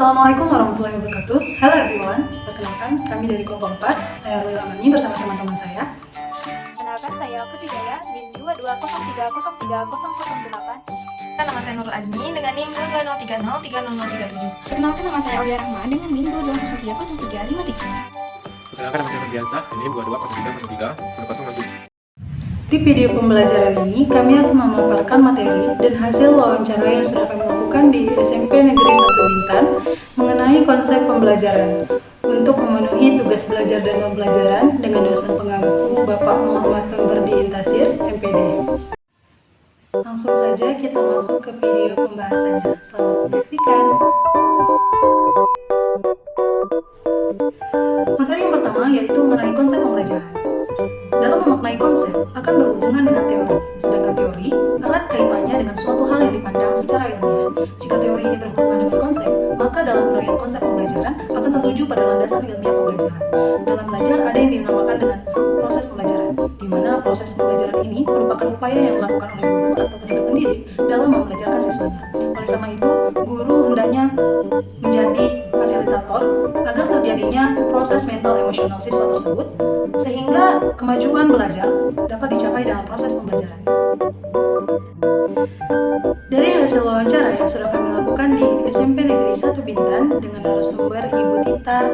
Assalamualaikum warahmatullahi wabarakatuh. Hello everyone, perkenalkan kami dari kelompok 4. Saya Rul Amani bersama teman-teman saya. Kenalkan, saya Putri Jaya, NIM 2203030008. Nama saya Nurul Azmi dengan NIM 2203030037. Perkenalkan, nama saya Aulia Rahma dengan NIM 22030357. Perkenalkan, nama saya Ferdiansa, NIM 2203030006. Di video pembelajaran ini, kami akan memaparkan materi dan hasil wawancara yang sudah kami lakukan di SMP Negeri 1 Bintan mengenai konsep pembelajaran untuk memenuhi tugas belajar dan pembelajaran dengan dosen pengampu Bapak Muhammad Pemberdi Intasir, MPD. Langsung saja kita masuk ke video pembahasannya. Selamat menyaksikan. Materi yang pertama yaitu mengenai konsep pembelajaran. Dalam memaknai konsep akan berhubungan dengan teori, sedangkan teori erat kaitannya dengan suatu hal yang dipandang secara ilmiah. Jika teori ini berhubungan dengan konsep, maka dalam uraian konsep pembelajaran akan tertuju pada landasan ilmiah pembelajaran. Dalam belajar ada yang dinamakan dengan proses pembelajaran, di mana proses pembelajaran ini merupakan upaya yang dilakukan oleh guru atau tenaga pendidik dalam membelajarkan siswanya. Oleh karena itu, guru hendaknya menjadi fasilitator agar terjadinya proses mental emosional siswa tersebut, sehingga kemajuan belajar dapat dicapai dalam proses pembelajaran. Dari hasil wawancara yang sudah kami lakukan di SMP Negeri 1 Bintan dengan narasumber Ibu Tita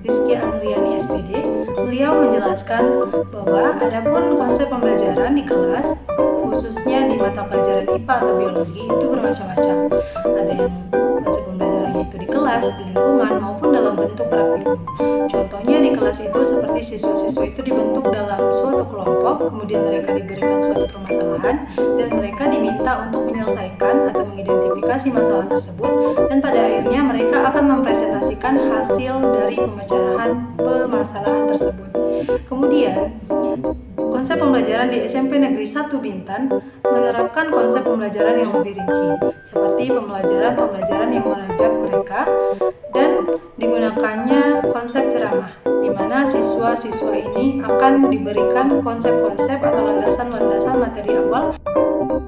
Rizky Andriani SPD, beliau menjelaskan bahwa adapun konsep pembelajaran di kelas, khususnya di mata pelajaran IPA atau biologi, itu bermacam-macam. Ada yang konsep pembelajarannya itu di kelas, di lingkungan, maupun dalam bentuk praktikum. Contohnya di kelas itu seperti siswa-siswa itu dibentuk dalam suatu kelompok, kemudian mereka diberikan suatu permasalahan, dan mereka diminta untuk menyelesaikan atau mengidentifikasi masalah tersebut, dan pada akhirnya mereka akan mempresentasikan hasil dari pemecahan permasalahan tersebut. Kemudian, konsep pembelajaran di SMP Negeri 1 Bintan menerapkan konsep pembelajaran yang lebih rinci, seperti pembelajaran yang mengajak mereka, dan digunakannya konsep ceramah, di mana siswa-siswa ini akan diberikan konsep-konsep atau landasan-landasan materi awal.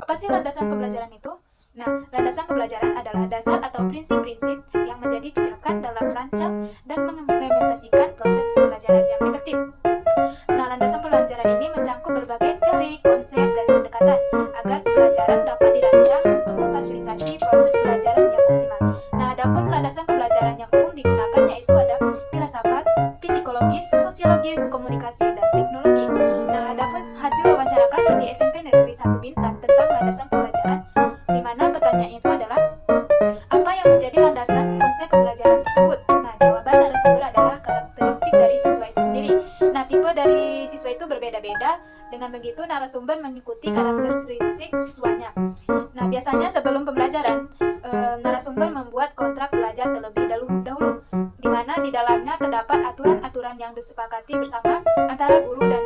Apa sih landasan pembelajaran itu? Nah, landasan pembelajaran adalah dasar atau prinsip-prinsip yang menjadi pijakan dalam merancang dan mengimplementasikan proses pembelajaran yang efektif. Nah, landasan pembelajaran ini mencangkup berbagai teori, konsep, dan pendekatan agar pembelajaran dapat dirancang untuk memfasilitasi proses pembelajaran yang optimal. Nah, adapun landasan pembelajaran yang umum digunakan yaitu ada filsafat, psikologis, sosiologis, komunikasi, dan teknologi. Nah, adapun hasil wawancara kami di SMP Negeri 1 Bintan tentang landasan pembelajaran, di mana pertanyaan itu adalah apa yang menjadi landasan konsep pembelajaran tersebut? Nah, jawaban narasumber adalah karakteristik dari siswa itu sendiri. Nah, tipe dari siswa itu berbeda-beda. Dengan begitu, narasumber mengikuti karakteristik siswanya. Nah, biasanya sebelum pembelajaran, narasumber membuat kontrak belajar terlebih dahulu, di mana di dalamnya terdapat aturan-aturan yang disepakati bersama antara guru dan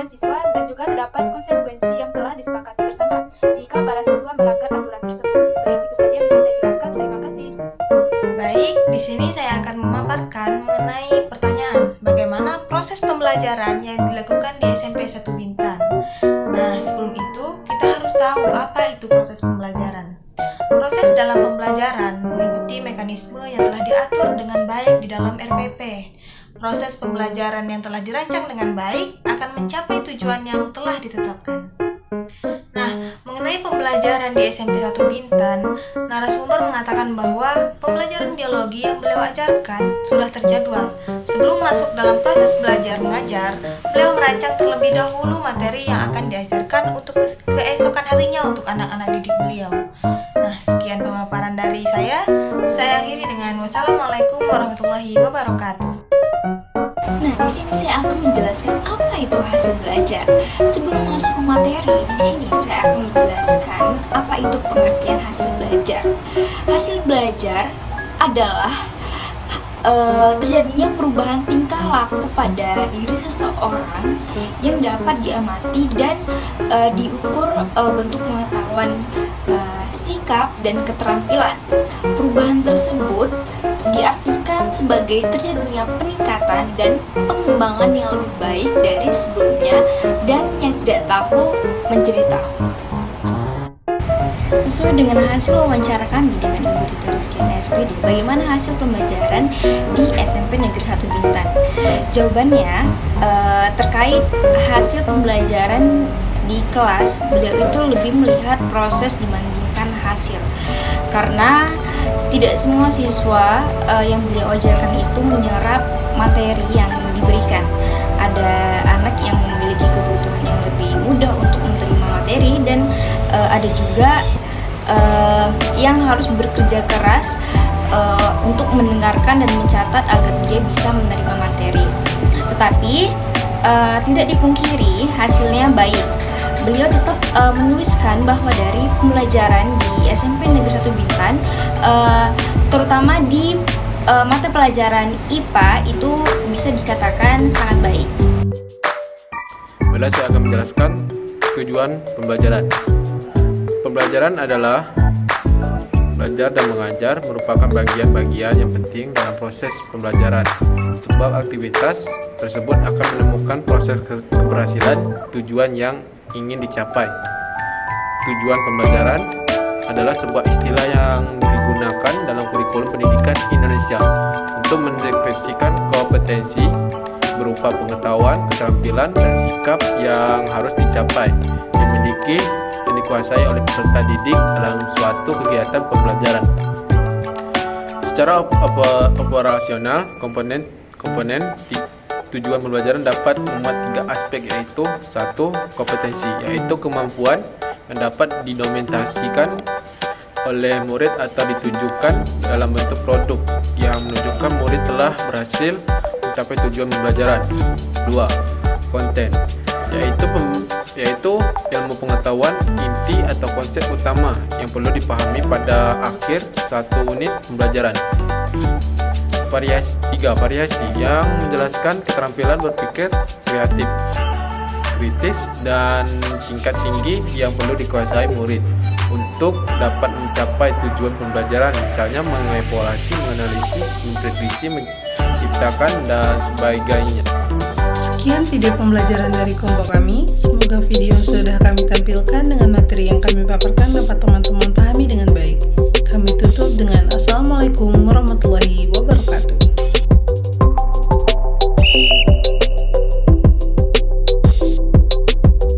siswa, dan juga terdapat konsekuensi yang telah disepakati bersama jika para siswa melanggar aturan tersebut. Baik, itu saja bisa saya jelaskan. Terima kasih. Baik, di sini saya akan memaparkan mengenai pertanyaan bagaimana proses pembelajaran yang dilakukan di SMP 1 Bintan. Nah, sebelum itu kita harus tahu apa itu proses pembelajaran. Proses dalam pembelajaran mengikuti mekanisme yang telah diatur dengan baik di dalam RPP. Proses pembelajaran yang telah dirancang dengan baik akan mencapai tujuan yang telah ditetapkan. Nah, mengenai pembelajaran di SMP 1 Bintan, narasumber mengatakan bahwa pembelajaran biologi yang beliau ajarkan sudah terjadwal. Sebelum masuk dalam proses belajar mengajar, beliau merancang terlebih dahulu materi yang akan diajarkan untuk keesokan harinya untuk anak-anak didik beliau. Nah, sekian pemaparan dari saya. Saya akhiri dengan wassalamualaikum warahmatullahi wabarakatuh. Nah, di sini saya akan menjelaskan apa itu hasil belajar. Sebelum masuk ke materi, di sini saya akan menjelaskan apa itu pengertian hasil belajar. Hasil belajar adalah terjadinya perubahan tingkah laku pada diri seseorang yang dapat diamati dan diukur bentuk pengetahuan, sikap, dan keterampilan. Perubahan tersebut diartikan sebagai terjadinya peningkatan dan pengembangan yang lebih baik dari sebelumnya dan yang tidak tahu menjadi tahu. Sesuai dengan hasil wawancara kami dengan Ibu Tita Rizky SPD, bagaimana hasil pembelajaran di SMP Negeri 1 Bintan? Jawabannya terkait hasil pembelajaran di kelas, beliau itu lebih melihat proses dibandingkan hasil. Karena tidak semua siswa yang beliau ajarkan itu menyerap materi yang diberikan. Ada anak yang memiliki kebutuhan yang lebih mudah untuk menerima materi, dan ada juga yang harus bekerja keras untuk mendengarkan dan mencatat agar dia bisa menerima materi. Tetapi tidak dipungkiri hasilnya baik. Beliau tetap menuliskan bahwa dari pembelajaran di SMP Negeri 1 Bintan, terutama di mata pelajaran IPA itu bisa dikatakan sangat baik. Bila saya akan menjelaskan tujuan pembelajaran. Pembelajaran adalah belajar dan mengajar merupakan bagian-bagian yang penting dalam proses pembelajaran. Sebab aktivitas tersebut akan menemukan proses keberhasilan tujuan yang ingin dicapai. Tujuan pembelajaran adalah sebuah istilah yang digunakan dalam kurikulum pendidikan Indonesia untuk mendeskripsikan kompetensi berupa pengetahuan, keterampilan, dan sikap yang harus dicapai, dimiliki dan dikuasai oleh peserta didik dalam suatu kegiatan pembelajaran. Secara operasional, komponen tujuan pembelajaran dapat memuat 3 aspek, yaitu 1. Kompetensi, yaitu kemampuan yang dapat didokumentasikan oleh murid atau ditunjukkan dalam bentuk produk yang menunjukkan murid telah berhasil mencapai tujuan pembelajaran. 2. Konten, yaitu ilmu pengetahuan inti atau konsep utama yang perlu dipahami pada akhir satu unit pembelajaran. 3. Variasi, yang menjelaskan keterampilan berpikir kreatif, kritis, dan tingkat tinggi yang perlu dikuasai murid untuk dapat mencapai tujuan pembelajaran, misalnya mengevaluasi, menganalisis, memprediksi, menciptakan, dan sebagainya. Sekian video pembelajaran dari kelompok kami. Semoga video sudah kami tampilkan dengan materi yang kami paparkan dapat teman-teman pahami dengan